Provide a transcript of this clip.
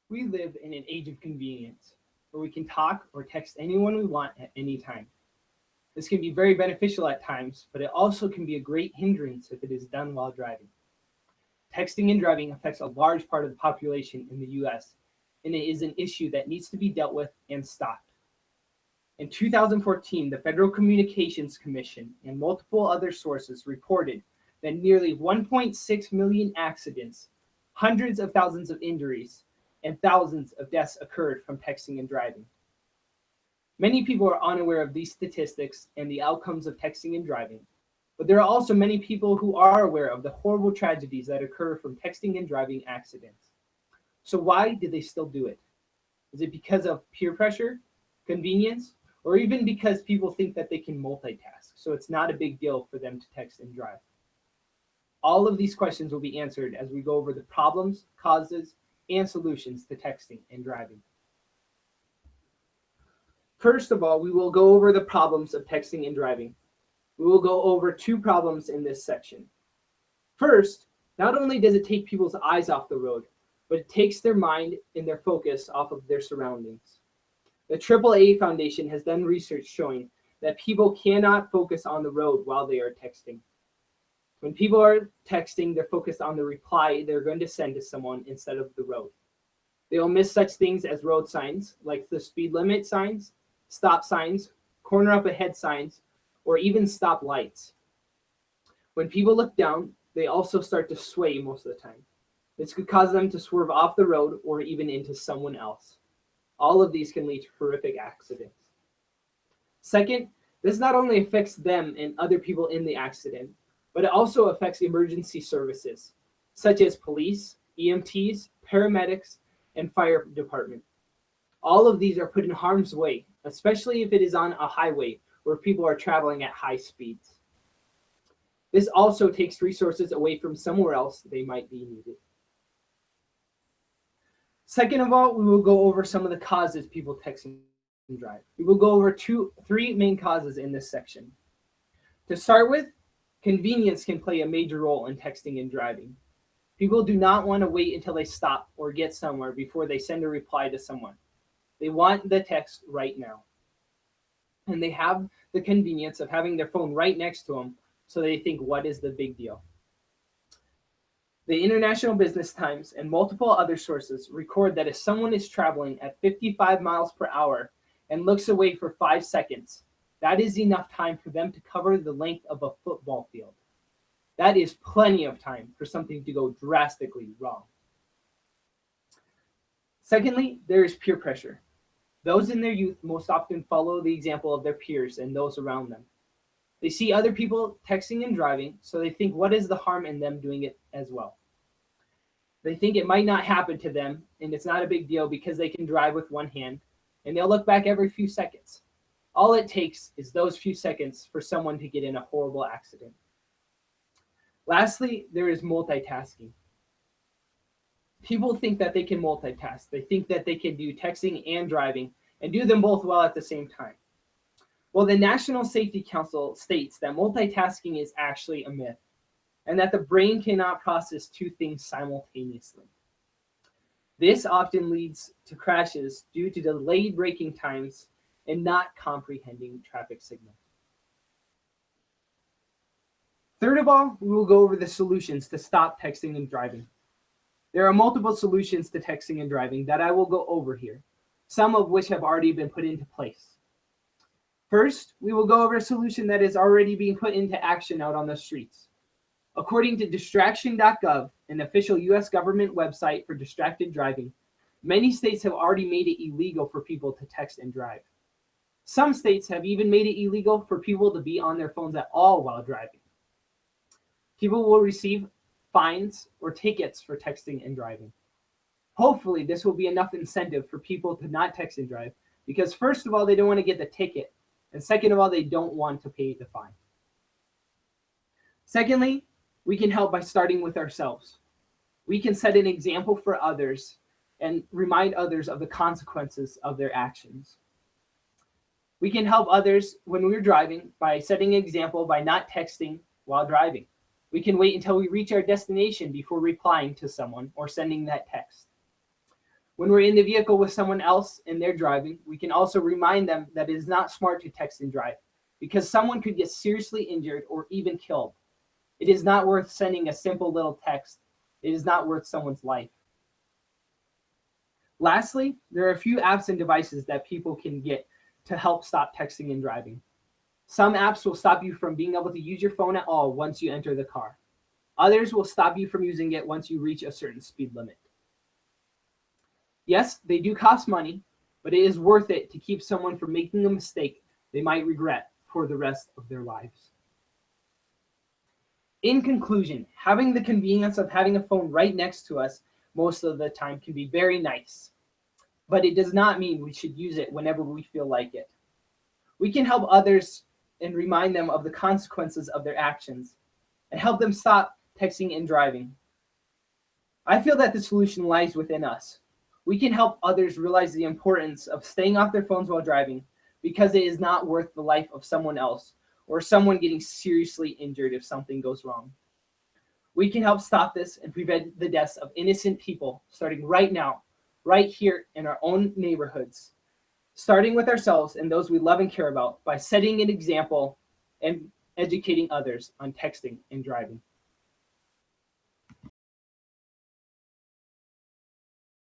We live in an age of convenience where we can talk or text anyone we want at any time. This can be very beneficial at times, but it also can be a great hindrance if it is done while driving. Texting and driving affects a large part of the population in the US, and it is an issue that needs to be dealt with and stopped. In 2014, the Federal Communications Commission and multiple other sources reported that nearly 1.6 million accidents, hundreds of thousands of injuries, and thousands of deaths occurred from texting and driving. Many people are unaware of these statistics and the outcomes of texting and driving, but there are also many people who are aware of the horrible tragedies that occur from texting and driving accidents. So why do they still do it? Is it because of peer pressure, convenience, or even because people think that they can multitask, so it's not a big deal for them to text and drive? All of these questions will be answered as we go over the problems, causes, and solutions to texting and driving. First of all, we will go over the problems of texting and driving. We will go over two problems in this section. First, not only does it take people's eyes off the road, but it takes their mind and their focus off of their surroundings. The AAA Foundation has done research showing that people cannot focus on the road while they are texting. When people are texting, they're focused on the reply they're going to send to someone instead of the road. They will miss such things as road signs, like the speed limit signs, stop signs, corner up ahead signs, or even stop lights. When people look down, they also start to sway most of the time. This could cause them to swerve off the road or even into someone else. All of these can lead to horrific accidents. Second, this not only affects them and other people in the accident, but it also affects emergency services, such as police, EMTs, paramedics, and fire department. All of these are put in harm's way, especially if it is on a highway where people are traveling at high speeds. This also takes resources away from somewhere else they might be needed. Second of all, we will go over some of the causes people text and drive. We will go over three main causes in this section. To start with, convenience can play a major role in texting and driving. People do not want to wait until they stop or get somewhere before they send a reply to someone. They want the text right now. And they have the convenience of having their phone right next to them, so they think, what is the big deal? The International Business Times and multiple other sources record that if someone is traveling at 55 miles per hour and looks away for 5 seconds, that is enough time for them to cover the length of a football field. That is plenty of time for something to go drastically wrong. Secondly, there is peer pressure. Those in their youth most often follow the example of their peers and those around them. They see other people texting and driving, so they think, what is the harm in them doing it as well? They think it might not happen to them, and it's not a big deal because they can drive with one hand, and they'll look back every few seconds. All it takes is those few seconds for someone to get in a horrible accident. Lastly, there is multitasking. People think that they can multitask. They think that they can do texting and driving and do them both well at the same time. Well, the National Safety Council states that multitasking is actually a myth and that the brain cannot process two things simultaneously. This often leads to crashes due to delayed braking times and not comprehending traffic signals. Third of all, we will go over the solutions to stop texting and driving. There are multiple solutions to texting and driving that I will go over here, some of which have already been put into place. First, we will go over a solution that is already being put into action out on the streets. According to distraction.gov, an official US government website for distracted driving, many states have already made it illegal for people to text and drive. Some states have even made it illegal for people to be on their phones at all while driving. People will receive fines or tickets for texting and driving. Hopefully, this will be enough incentive for people to not text and drive because first of all, they don't want to get the ticket, and second of all, they don't want to pay the fine. Secondly, we can help by starting with ourselves. We can set an example for others and remind others of the consequences of their actions. We can help others when we're driving by setting an example by not texting while driving. We can wait until we reach our destination before replying to someone or sending that text. When we're in the vehicle with someone else and they're driving, we can also remind them that it is not smart to text and drive because someone could get seriously injured or even killed. It is not worth sending a simple little text. It is not worth someone's life. Lastly, there are a few apps and devices that people can get to help stop texting and driving. Some apps will stop you from being able to use your phone at all once you enter the car. Others will stop you from using it once you reach a certain speed limit. Yes, they do cost money, but it is worth it to keep someone from making a mistake they might regret for the rest of their lives. In conclusion, having the convenience of having a phone right next to us most of the time can be very nice, but it does not mean we should use it whenever we feel like it. We can help others and remind them of the consequences of their actions and help them stop texting and driving. I feel that the solution lies within us. We can help others realize the importance of staying off their phones while driving because it is not worth the life of someone else or someone getting seriously injured if something goes wrong. We can help stop this and prevent the deaths of innocent people starting right now, right here in our own neighborhoods, starting with ourselves and those we love and care about by setting an example and educating others on texting and driving.